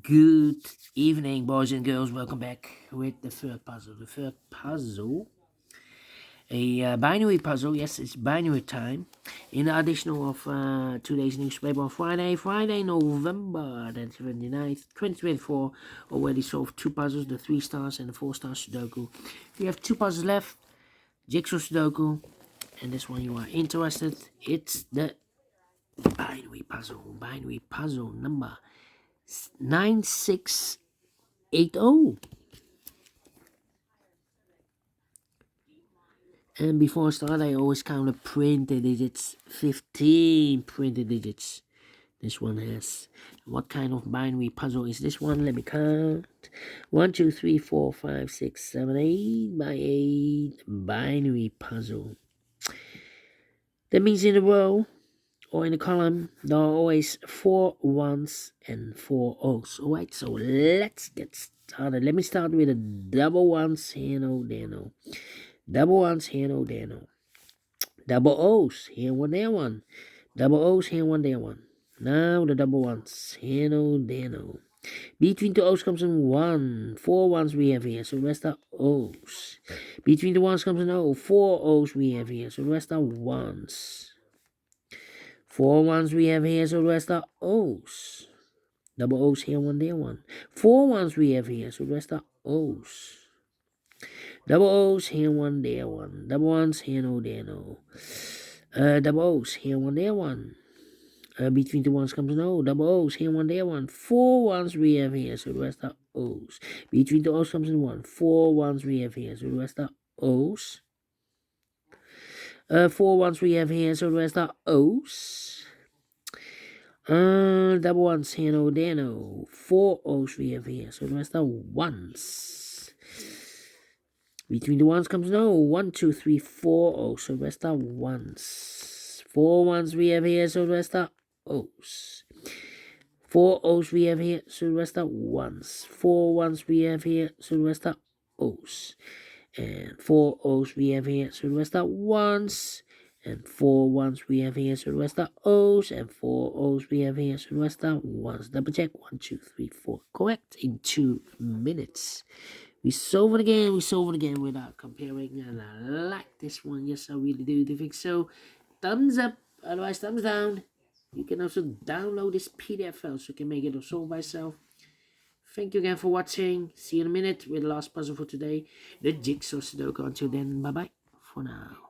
Good evening, boys and girls. Welcome back with the third puzzle. The third puzzle, a binary puzzle. Yes, it's binary time. In the additional of today's newspaper on Friday, November the 29th, 2024. Already solved two puzzles, the 3-star and the 4-star Sudoku. We have two puzzles left, Jigsaw Sudoku, and this one you are interested. It's the binary puzzle number 9680. And before I start, I always count the printed digits. 15 printed digits this one has. What kind of binary puzzle is this one? Let me count. 1, 2, 3, 4, 5, 6, 7, 8 by 8 binary puzzle. That means in a row or in a column, there are always 4 1s and 4 O's. Alright, so let's get started. Let me start with the double ones. Here, no, there, no. Double ones, here, no, there, no. Double O's, here, one, there, one. Double O's, here, one, there, one. Now the double ones, here, no, there, no. Between the O's comes an 1. 4 ones we have here, so the rest are O's. Between the ones comes an O. 4 O's we have here, so the rest are ones. 4 ones we have here, so the rest are O's. Double O's here, one, there, one. 4 ones we have here, so the rest are O's. Double O's, here, one, there, one. Double ones, here, no, there, no. Double O's, here, one, there, one. Between the ones comes an O. Double O's, here, one, there, one. 4 ones we have here, so the rest are O's. Between the O's comes an 1. 4 ones we have here, so the rest are O's. 4 ones we have here, so the rest are O's. Double ones, here, no, there, no. 4 O's we have here, so the rest are ones. Between the ones comes no. 1, 2, 3, 4 O's, so the rest are ones. 4 ones we have here, so the rest are O's. 4 O's we have here, so the rest are ones. 4 ones we have here, so the rest are O's. And 4 O's we have here, so the rest are ones. And 4 ones we have here, so the rest are O's. And 4 O's we have here, so the rest are ones. Double check. 1, 2, 3, 4. Correct in 2 minutes. We solve it again without comparing, and I like this one. Yes, I really do. Do you think so? Thumbs up, otherwise thumbs down. You can also download this PDF file so you can make it or solve by yourself. Thank you again for watching. See you in a minute with the last puzzle for today, the Jigsaw Sudoku. Until then, bye-bye for now.